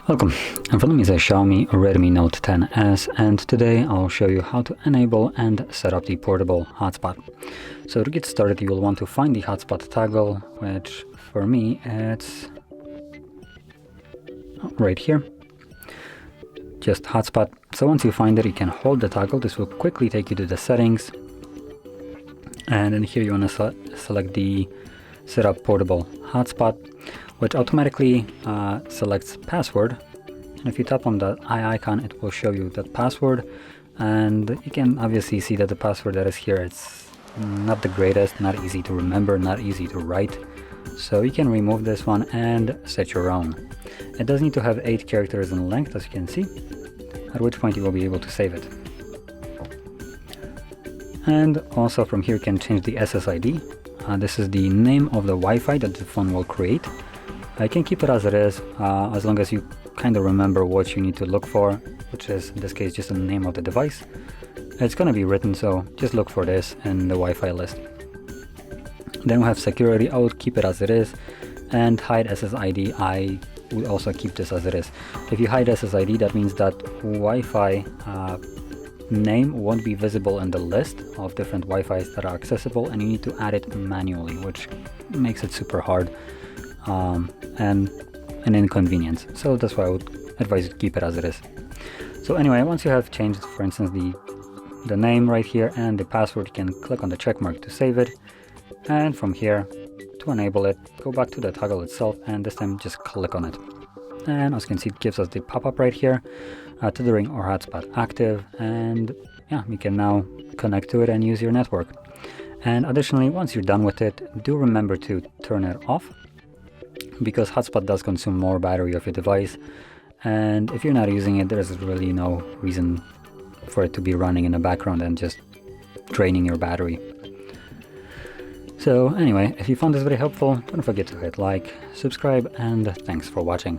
Welcome, in front of me is a Xiaomi Redmi Note 10s, and today I'll show you how to enable and set up the portable hotspot. So to get started, you will want to find the hotspot toggle, which for me it's right here, just hotspot. So once you find it, you can hold the toggle. This will quickly take you to the settings, and in here you want to select the set up portable hotspot, which automatically selects password. And if you tap on the eye icon, it will show you that password, and you can obviously see that the password that is here, it's not the greatest, not easy to remember, not easy to write. So you can remove this one and set your own. It does need to have 8 characters in length, as you can see, at which point you will be able to save it. And also from here you can change the SSID. This is the name of the Wi-Fi that the phone will create. I can keep it as it is, as long as you kind of remember what you need to look for, which is in this case just the name of the device. It's going to be written, so just look for this in the Wi-Fi list. Then we have security. I would keep it as it is, and hide SSID. I would also keep this as it is. If you hide SSID, that means that Wi-Fi name won't be visible in the list of different Wi-Fis that are accessible, and you need to add it manually, which makes it super hard and an inconvenience. So that's why I would advise you to keep it as it is. So anyway, once you have changed, for instance, the name right here and the password, you can click on the check mark to save it, and from here to enable it, go back to the toggle itself, and this time just click on it. And as you can see, it gives us the pop-up right here, tethering or hotspot active, and yeah, you can now connect to it and use your network. And additionally, once you're done with it, do remember to turn it off, because hotspot does consume more battery of your device, and if you're not using it, there's really no reason for it to be running in the background and just draining your battery. So anyway, if you found this very helpful, don't forget to hit like, subscribe, and thanks for watching.